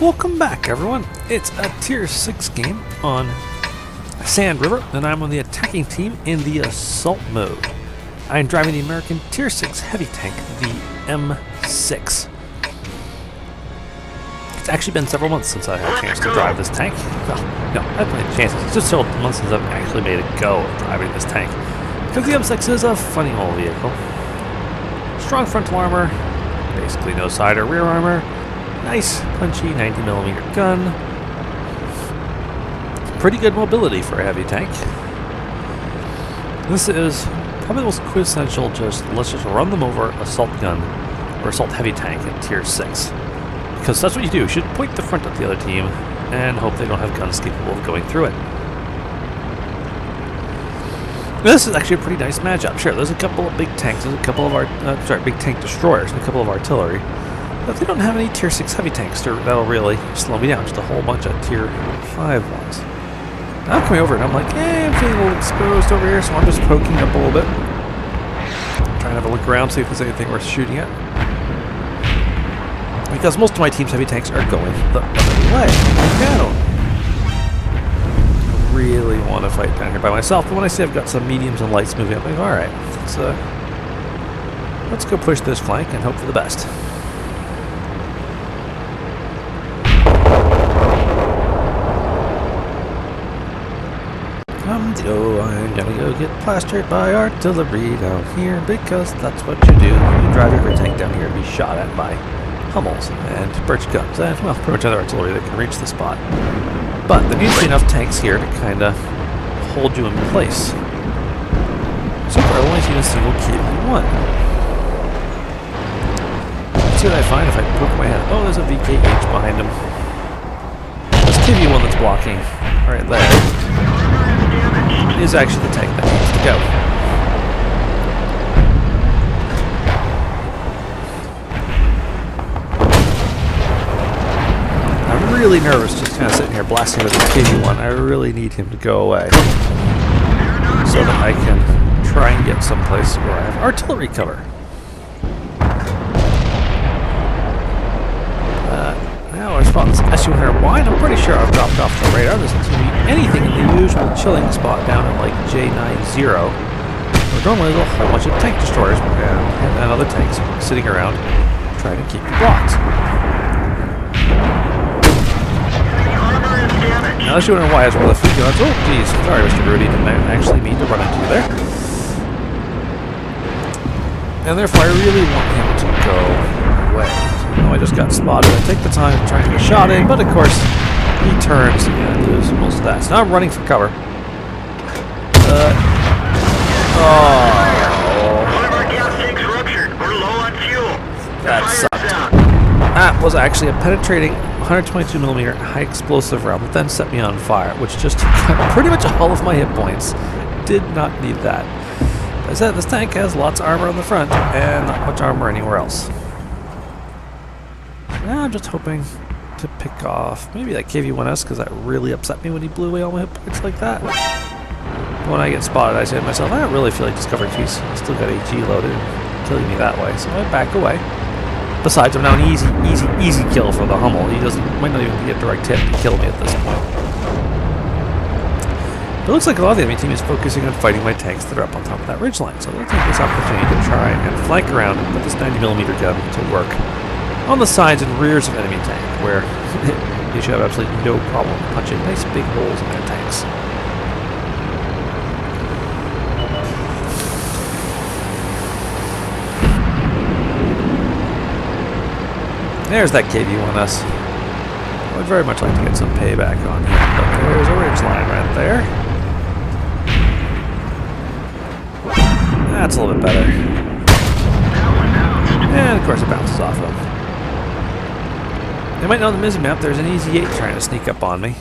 Welcome back, everyone. It's a Tier 6 game on Sand River, and I'm on the attacking team in the assault mode. I'm driving the American Tier 6 heavy tank, the M6. It's actually been several months since I had a chance to drive this tank. Well, no, I've had chances. It's just several months since I've actually made a go of driving this tank. Because the M6 is a funny old vehicle. Strong frontal armor, basically no side or rear armor. Nice, punchy 90mm gun. Pretty good mobility for a heavy tank. This is probably the most quintessential let's just run them over assault gun or assault heavy tank at Tier 6. Because that's what you do. You should point the front at the other team and hope they don't have guns capable of going through it. This is actually a pretty nice matchup. Sure, there's a couple of big tanks, there's a couple of big tank destroyers and a couple of artillery. But they don't have any Tier 6 heavy tanks that'll really slow me down. Just a whole bunch of Tier 5 ones. Now I'm coming over and I'm like, I'm feeling a little exposed over here, so I'm just poking up a little bit. Trying to have a look around, see if there's anything worth shooting at. Because most of my team's heavy tanks are going the other way. I don't really want to fight down here by myself, but when I see I've got some mediums and lights moving up, I'm like, alright, let's go push this flank and hope for the best. I'm gonna go get plastered by artillery down here, because that's what you do. You drive your tank down here to be shot at by Hummels and birch guns and, well, pretty much other artillery that can reach the spot. But there needs to be enough tanks here to kind of hold you in place. So far I've only seen a single KV-1. Let's see what I find if I poke my head. Oh, there's a VKH behind him. This KV-1 that's blocking right there is actually the tank that needs to go. I'm really nervous just kind of sitting here blasting with this KV-1. I really need him to go away so that I can try and get someplace where I have artillery cover. Now our spot is SU-100Y, I'm pretty sure I've dropped off the radar. There doesn't seem to be anything in the usual chilling spot down in like J90. Where normally there's a whole bunch of tank destroyers and other tanks sitting around trying to keep you blocked. Now SU-100Y has one of the food guns. Oh geez, sorry Mr. Rudy, didn't actually mean to run into you there. And therefore I really want him to go away. I just got spotted. I take the time to try and get a shot in, but of course he turns and I lose most of that. So now I'm running for cover. That sucked. That was actually a penetrating 122mm high explosive round that then set me on fire, which just took pretty much all of my hit points. Did not need that. As I said, this tank has lots of armor on the front and not much armor anywhere else. Now I'm just hoping to pick off maybe that KV-1S, because that really upset me when he blew away all my hit points like that. When I get spotted, I say to myself, I don't really feel like discovering he's still got AG loaded and killing me that way, so I back away. Besides, I'm now an easy kill for the Hummel. He might not even get a direct hit to kill me at this point. But it looks like a lot of the enemy team is focusing on fighting my tanks that are up on top of that ridgeline, so I'll take this opportunity to try and flank around and put this 90mm gun to work on the sides and rears of enemy tank, where you should have absolutely no problem punching nice big holes in their tanks. There's that KV-1S. I would very much like to get some payback on him, but there's a ridge line right there. That's a little bit better. And of course it bounces off him. You might know on the Mizzy map there's an Easy 8 trying to sneak up on me.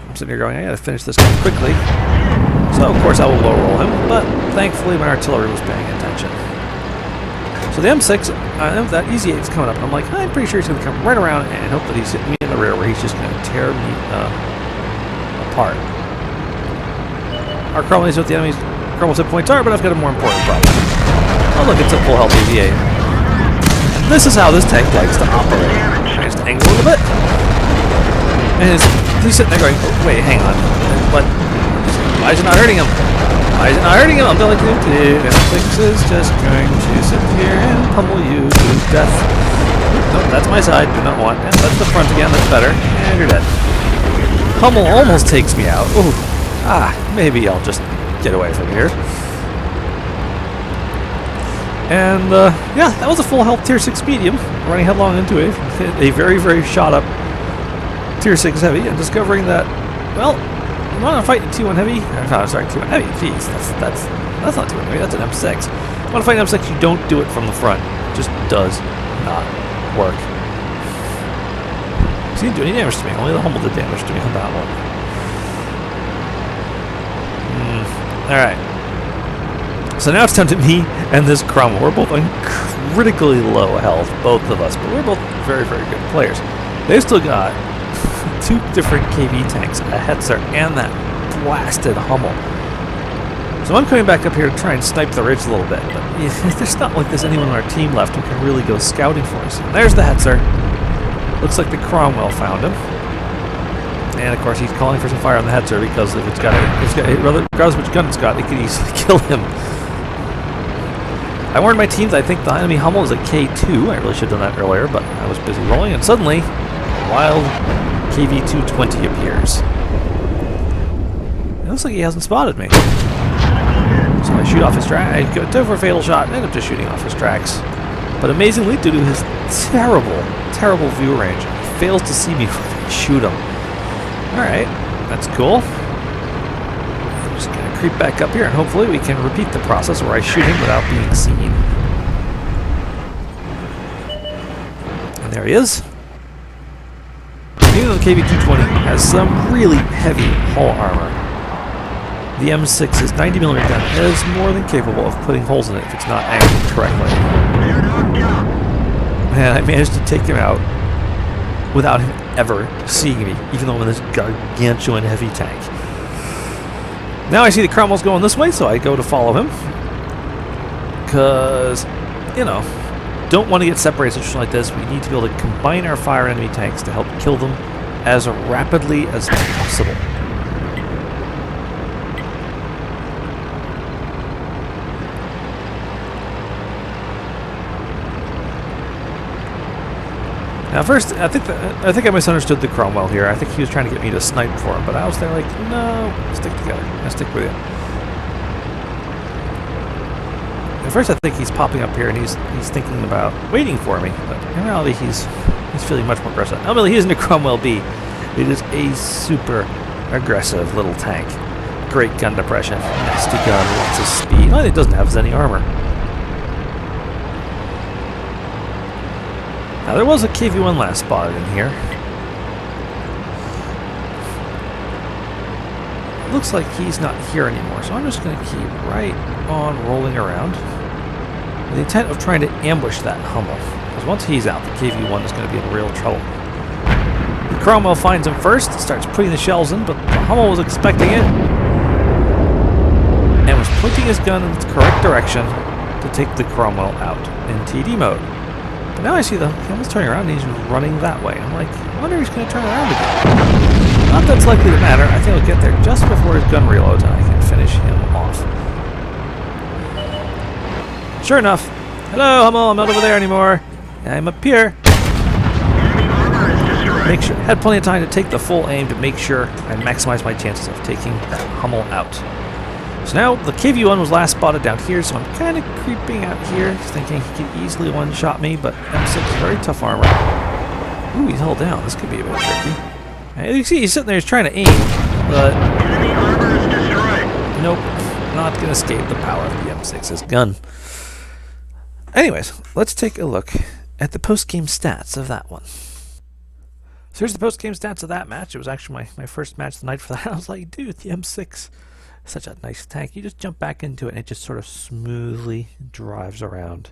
I'm sitting here going, I gotta finish this guy quickly. So of course I will low roll him, but thankfully my artillery was paying attention. So the M6, that Easy 8 is coming up, and I'm like, I'm pretty sure he's going to come right around and hope that he's hitting me in the rear where he's just going to tear me apart. Our colonies with the enemy's Colonel's hit points are, but I've got a more important problem. Oh look, it's a full health Easy 8. This is how this tank likes to operate. I just angle a little bit. And he's sitting there going, oh, wait, hang on. What? Why is it not hurting him? Why is it not hurting him? I'm telling you, M6 is just going to sit here and pummel you to death. Nope, that's my side. Do not want. And that's the front again. That's better. And you're dead. Hummel almost takes me out. Ooh. Maybe I'll just get away from here. And, yeah, that was a full health tier 6 medium. Running headlong into a very, very shot up tier 6 heavy. And discovering that, well, I'm not fighting T1 heavy. No, sorry, T1 heavy. Jeez, that's not T1 heavy. That's an M6. I want to fight an M6. You don't do it from the front. It just does not work. He didn't do any damage to me. Only the Hummel did damage to me on that one. Alright. So now it's down to me and this Cromwell. We're both on critically low health, both of us, but we're both very, very good players. They've still got 2 different KV tanks, a Hetzer and that blasted Hummel. So I'm coming back up here to try and snipe the ridge a little bit, but there's not like there's anyone on our team left who can really go scouting for us. And there's the Hetzer. Looks like the Cromwell found him. And of course he's calling for some fire on the Hetzer because if it's got regardless of which gun it's got, it could easily kill him. I warned my team that I think the enemy Hummel is at K2. I really should have done that earlier, but I was busy rolling, and suddenly wild KV-220 appears. It looks like he hasn't spotted me. So I shoot off his track. I go for a fatal shot and end up just shooting off his tracks. But amazingly, due to his terrible view range, he fails to see me when I shoot him. Alright, that's cool. I'm just going to creep back up here and hopefully we can repeat the process where I shoot him without being seen. And there he is. Even though the KV-220 has some really heavy hull armor, the M6's 90mm gun is more than capable of putting holes in it if it's not angled correctly. And I managed to take him out without him ever seeing me, even though I'm in this gargantuan heavy tank. Now I see the Cromwell's going this way, so I go to follow him. Because, you know, don't want to get separated in a situation like this. We need to be able to combine our fire enemy tanks to help kill them as rapidly as possible. Now, first, I think I misunderstood the Cromwell here. I think he was trying to get me to snipe for him, but I was there like, no, stick together. I stick with you. At first, I think he's popping up here and he's thinking about waiting for me, but in reality, he's feeling much more aggressive. Ultimately, he isn't a Cromwell B. It is a super aggressive little tank. Great gun depression, nasty gun, lots of speed. Oh, it doesn't have any armor. Now, there was a KV-1 last spotted in here. It looks like he's not here anymore, so I'm just going to keep right on rolling around with the intent of trying to ambush that Hummel. Because once he's out, the KV-1 is going to be in real trouble. The Cromwell finds him first, starts putting the shells in, but the Hummel was expecting it and was pointing his gun in the correct direction to take the Cromwell out in TD mode. But now I see he almost turning around and he's running that way. I'm like, I wonder if he's going to turn around again. Not that's likely to matter. I think I'll get there just before his gun reloads and I can finish him off. Sure enough. Hello, Hummel. I'm not over there anymore. I'm up here. Make sure. Had plenty of time to take the full aim to make sure I maximize my chances of taking that Hummel out. So now the KV-1 was last spotted down here, so I'm kind of creeping out here, thinking he could easily one-shot me, but M6 is very tough armor. Ooh, he's held down. This could be a bit tricky. And you see, he's sitting there, he's trying to aim, but nope, not going to escape the power of the M6's gun. Anyways, let's take a look at the post-game stats of that one. So here's the post-game stats of that match. It was actually my first match of the night for that. I was like, dude, the M6... such a nice tank. You just jump back into it and it just sort of smoothly drives around,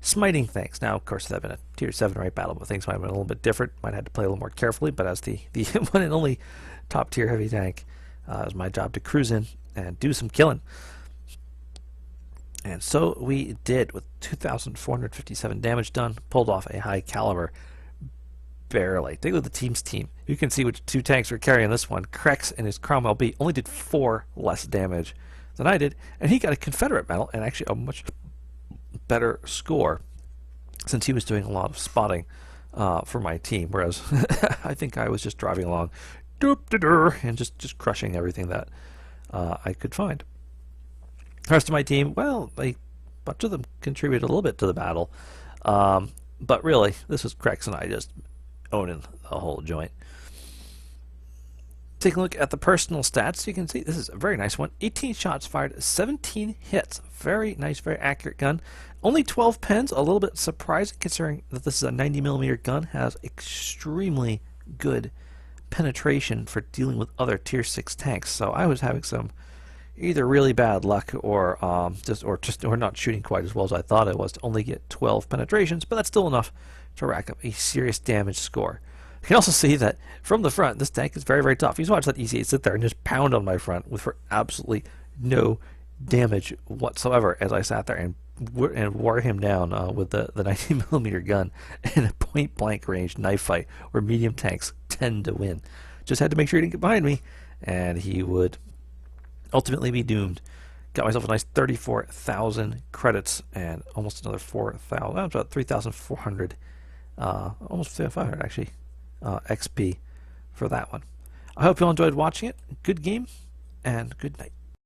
smiting things. Now, of course, if that had been a tier 7 or 8 battle, but things might have been a little bit different. Might have had to play a little more carefully, but as the one and only top tier heavy tank, it was my job to cruise in and do some killing. And so we did with 2,457 damage done, pulled off a high caliber barely. Take a look at the team's team. You can see which two tanks were carrying this one. Krex and his Cromwell B only did 4 less damage than I did, and he got a Confederate medal and actually a much better score since he was doing a lot of spotting for my team, whereas I think I was just driving along and just crushing everything that I could find. The rest of my team, well, a bunch of them contributed a little bit to the battle, but really, this was Krex and I just owning the whole joint. Take a look at the personal stats. You can see this is a very nice one. 18 shots fired, 17 hits. Very nice, very accurate gun. Only 12 pens, a little bit surprising considering that this is a 90mm gun. Has extremely good penetration for dealing with other tier 6 tanks. So I was having some either really bad luck or not shooting quite as well as I thought I was to only get 12 penetrations, but that's still enough to rack up a serious damage score. You can also see that from the front, this tank is very, very tough. You just watch that EC8 sit there and just pound on my front for absolutely no damage whatsoever as I sat there and wore him down with the 90mm gun in a point-blank range knife fight where medium tanks tend to win. Just had to make sure he didn't get behind me, and he would ultimately be doomed. Got myself a nice 34,000 credits and almost another 4,000, about 3,400, almost 500 actually, XP for that one. I hope you all enjoyed watching it. Good game, and good night.